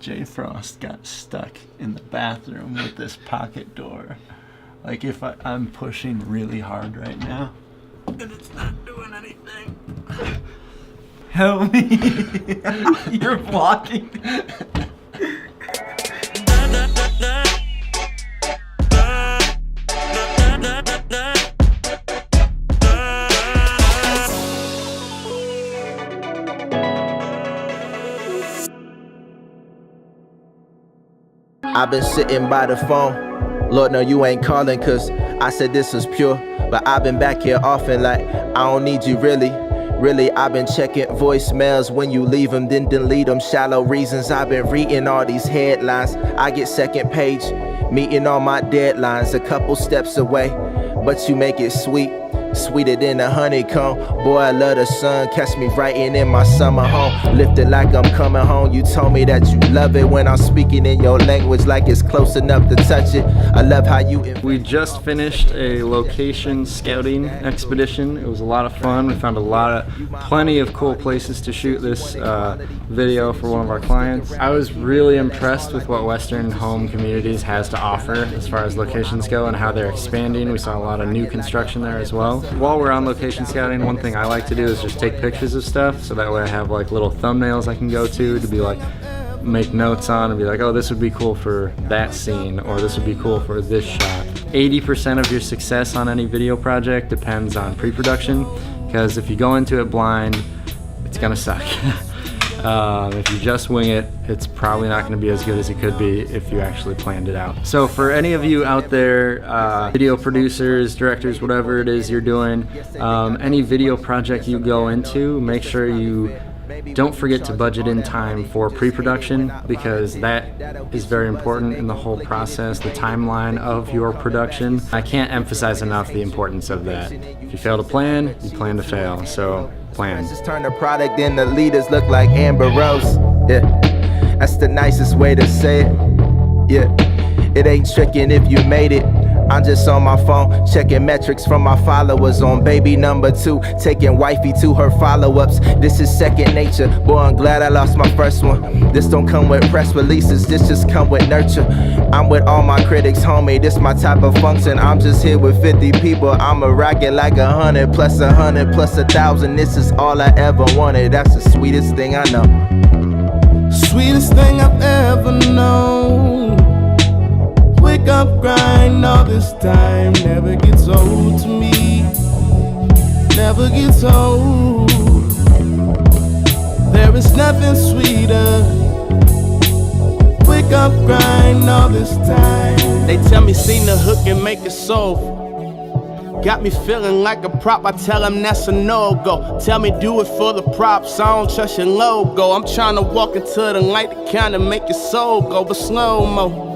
J Frost got stuck in the bathroom with this pocket door. Like if I'm pushing really hard right now and it's not doing anything. Help me. You're blocking. I've been sitting by the phone. Lord, no, you ain't calling, cause I said this was pure. But I've been back here often like I don't need you really. Really, I've been checking voicemails when you leave them, then delete them. Shallow reasons, I've been reading all these headlines. I get second page, meeting all my deadlines. A couple steps away, but you make it sweet. Sweeter than a honeycomb. Boy, I love the sun. Catch me writing in my summer home. Lifted like I'm coming home. You told me that you love it when I'm speaking in your language like it's close enough to touch it. I love how you... We just finished a location scouting expedition. It was a lot of fun. We found plenty of cool places to shoot this video for one of our clients. I was really impressed with what Western Home Communities has to offer as far as locations go and how they're expanding. We saw a lot of new construction there as well. While we're on location scouting, one thing I like to do is just take pictures of stuff, so that way I have like little thumbnails I can go to be like, make notes on and be like, oh, this would be cool for that scene, or this would be cool for this shot. 80% of your success on any video project depends on pre-production, because if you go into it blind, it's gonna suck. If you just wing it, it's probably not going to be as good as it could be if you actually planned it out. So for any of you out there, video producers, directors, whatever it is you're doing, any video project you go into, make sure you don't forget to budget in time for pre-production, because that is very important in the whole process, the timeline of your production. I can't emphasize enough the importance of that. If you fail to plan, you plan to fail. So plan. Just turn the product and the leaders look like Amber Rose. Yeah, that's the nicest way to say it. Yeah, it ain't tricking if you made it. I'm just on my phone, checking metrics from my followers on baby number 2, taking wifey to her follow-ups. This is second nature. Boy, I'm glad I lost my first one. This don't come with press releases, this just come with nurture. I'm with all my critics, homie, this my type of function. I'm just here with 50 people, I'ma rock it like 100 plus 100 plus 1,000. This is all I ever wanted, that's the sweetest thing I know. Sweetest thing I've ever known. Wake up, grind all this time, never gets old to me, never gets old. There is nothing sweeter. Wake up, grind all this time. They tell me sing the hook and make it soulful. Got me feeling like a prop, I tell them that's a no-go. Tell me do it for the props, I don't trust your logo. I'm trying to walk into the light to kinda make your soul go, but slow-mo.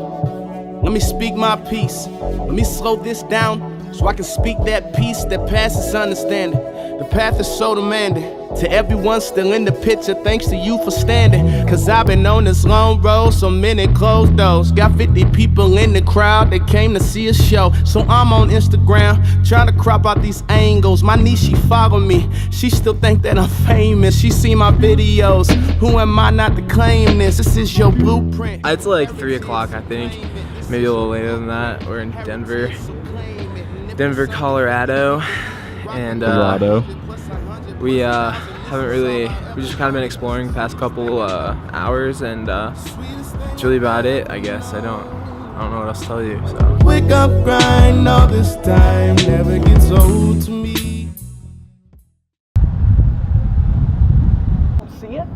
Let me speak my piece. Let me slow this down so I can speak that peace that passes understanding. The path is so demanding. To everyone still in the picture, thanks to you for standing. Cause I've been on this long road, so many closed doors. Got 50 people in the crowd that came to see a show. So I'm on Instagram, trying to crop out these angles. My niece, she follow me. She still think that I'm famous. She see my videos. Who am I not to claim this? This is your blueprint. It's like 3 o'clock, I think. Maybe a little later than that. We're in Denver, Colorado, and we we've just kind of been exploring the past couple hours, and it's really about it, I guess. I don't know what else to tell you. So. Wake up, grind all this time, never gets old to me. Don't see it,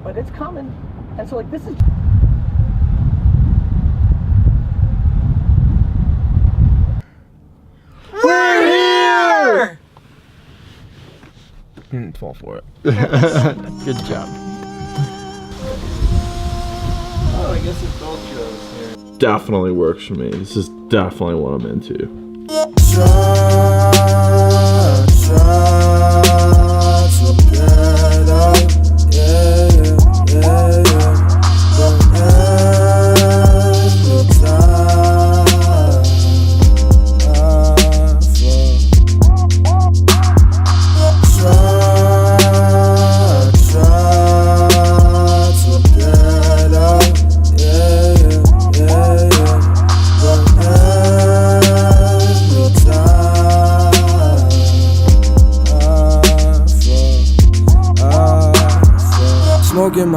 but it's coming, and so like this is. We're here! Didn't fall for it. Good job. Oh, I guess it's both shows here. Definitely works for me. This is definitely what I'm into.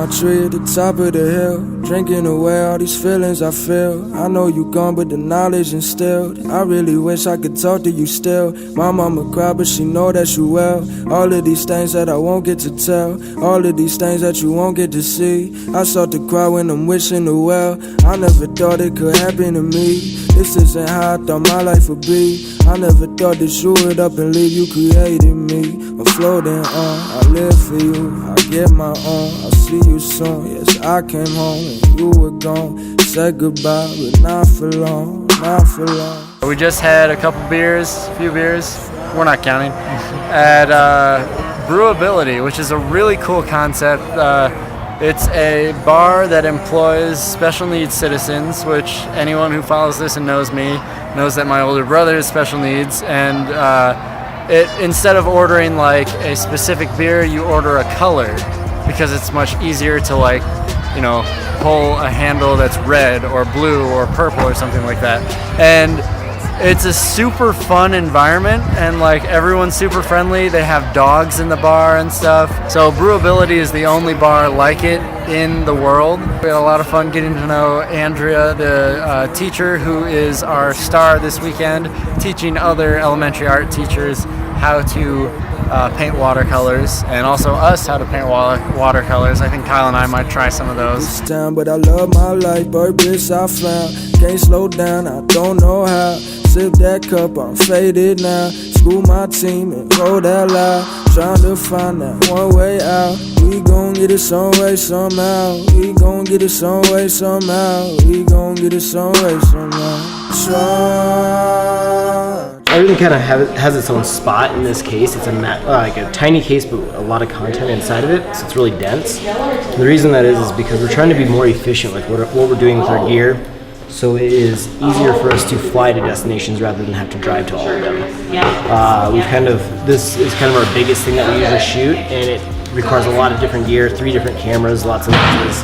my tree at the top of the hill, drinking away all these feelings I feel. I know you gone, but the knowledge instilled. I really wish I could talk to you still. My mama cry, but she know that you well. All of these things that I won't get to tell, all of these things that you won't get to see. I start to cry when I'm wishing the well. I never thought it could happen to me. This isn't how I thought my life would be. I never thought that you would up and leave. You created me, I'm floating on. I live for you, I get my own. I'll see you soon. Yes, I came home and you were gone. Said goodbye, but not for long, not for long. We just had a few beers, we're not counting, at Brewability, which is a really cool concept. It's a bar that employs special needs citizens, which anyone who follows this and knows me knows that my older brother is special needs, and instead of ordering like a specific beer, you order a color, because it's much easier to pull a handle that's red or blue or purple or something like that. And it's a super fun environment, and everyone's super friendly. They have dogs in the bar and stuff. So Brewability is the only bar like it in the world. We had a lot of fun getting to know Andrea, the teacher who is our star this weekend, teaching other elementary art teachers how to paint watercolors, and also us how to paint watercolors. I think Kyle and I might try some of those. But I love my life, purpose I found. Can't slow down, I don't know how. Sip that cup, I'm faded now. School my team and roll that loud. Trying to find that one way out. We gon' get it some way somehow. We gon' get it some way somehow. We gon' get it some way somehow. Everything kind of has its own spot in this case. It's a tiny case, but a lot of content inside of it, so it's really dense. And the reason that is because we're trying to be more efficient with what we're doing with our gear, so it is easier for us to fly to destinations rather than have to drive to all of them. This is kind of our biggest thing that we usually shoot, and it requires a lot of different gear, 3 different cameras, lots of lenses,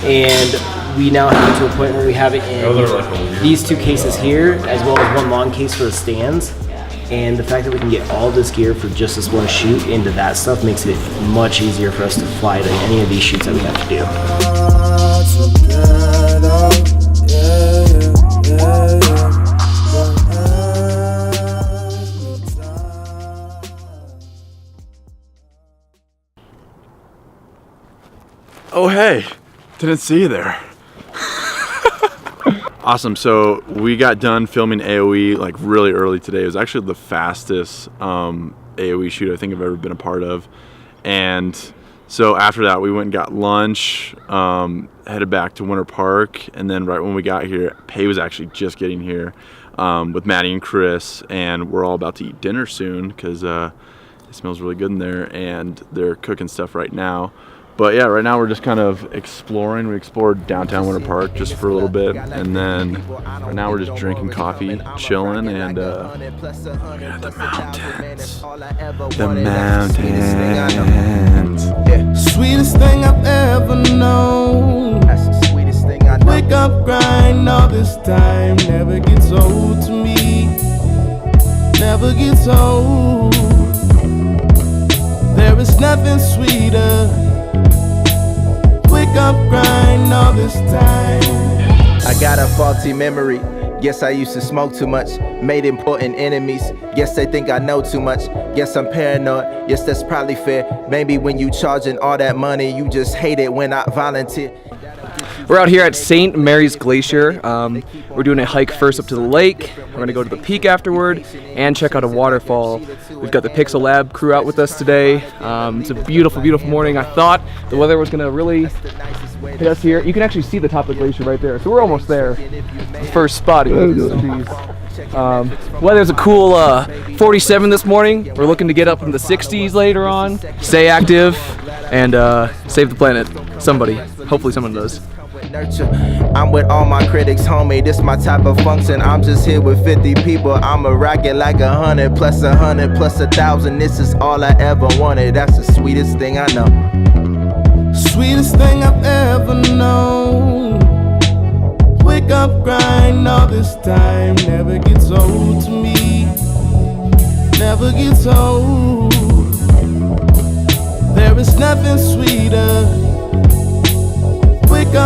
and we now have it to a point where we have it in these 2 cases here, as well as 1 long case for the stands. And the fact that we can get all this gear for just this one shoot into that stuff makes it much easier for us to fly to any of these shoots that we have to do. Oh hey, didn't see you there. Awesome, so we got done filming AOE really early today. It was actually the fastest AOE shoot I think I've ever been a part of. And so after that we went and got lunch, headed back to Winter Park, and then right when we got here, Pay was actually just getting here with Maddie and Chris, and we're all about to eat dinner soon because it smells really good in there, and they're cooking stuff right now. But yeah, right now we're just kind of exploring. We explored downtown Winter Park just for a little bit, and then right now we're just drinking coffee, chilling, and looking at the mountains. The mountains. Sweetest thing I've ever known. That's the sweetest thing I know. Wake up, grind all this time. Never gets old to me. Never gets old. There is nothing sweeter. Wake up, grind all this time. I got a faulty memory. Guess I used to smoke too much. Made important enemies. Guess they think I know too much. Guess I'm paranoid. Yes, that's probably fair. Maybe when you charging all that money, you just hate it when I volunteer. We're out here at St. Mary's Glacier. We're doing a hike first up to the lake. We're going to go to the peak afterward and check out a waterfall. We've got the Pixel Lab crew out with us today. It's a beautiful, beautiful morning. I thought the weather was going to really hit us here. You can actually see the top of the glacier right there. So we're almost there. The first spot. Weather's a cool 47 this morning. We're looking to get up in the 60s later on. Stay active and save the planet. Somebody. Hopefully someone does. I'm with all my critics, homie. This my type of function. I'm just here with 50 people. I'ma rock it like 100 plus 100 plus 1,000. This is all I ever wanted. That's the sweetest thing I know. Sweetest thing I've ever known. Wake up, grind all this time. Never gets old to me. Never gets old. There is nothing sweeter.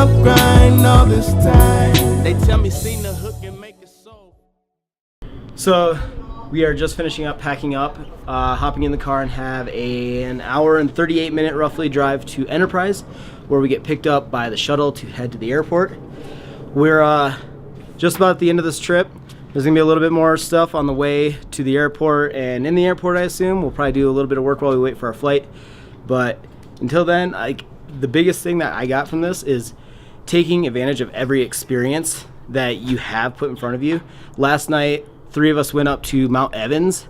tough grind all this time. They tell me seen the hook and make it so. So we are just finishing up packing up, hopping in the car and have an hour and 38-minute roughly drive to Enterprise, where we get picked up by the shuttle to head to the airport. We're just about at the end of this trip. There's gonna be a little bit more stuff on the way to the airport, and in the airport I assume we'll probably do a little bit of work while we wait for our flight. But until then, the biggest thing that I got from this is taking advantage of every experience that you have put in front of you. Last night, 3 of us went up to Mount Evans,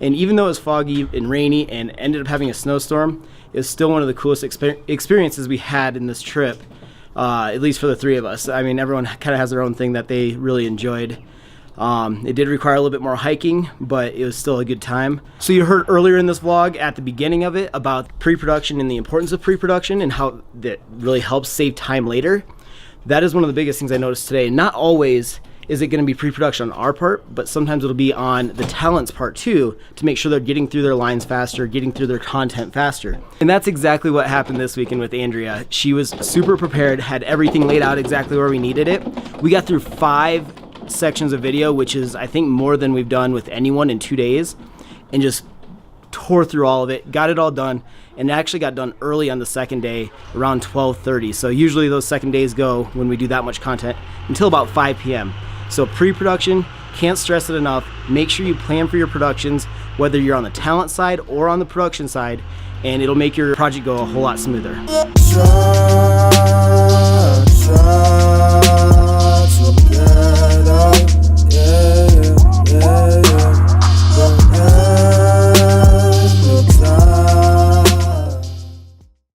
and even though it was foggy and rainy and ended up having a snowstorm, it was still one of the coolest experiences we had in this trip, at least for the 3 of us. I mean, everyone kind of has their own thing that they really enjoyed. It did require a little bit more hiking, but it was still a good time. So you heard earlier in this vlog at the beginning of it about pre-production and the importance of pre-production and how that really helps save time later. That is one of the biggest things I noticed today. Not always is it going to be pre-production on our part, but sometimes it'll be on the talent's part too, to make sure they're getting through their lines faster, getting through their content faster. And that's exactly what happened this weekend with Andrea. She was super prepared, had everything laid out exactly where we needed it. We got through 5 sections of video, which is I think more than we've done with anyone in 2 days, and just tore through all of it, got it all done, and it actually got done early on the second day around 12:30. So usually those second days go, when we do that much content, until about 5 p.m. So pre-production, can't stress it enough. Make sure you plan for your productions, whether you're on the talent side or on the production side, and it'll make your project go a whole lot smoother.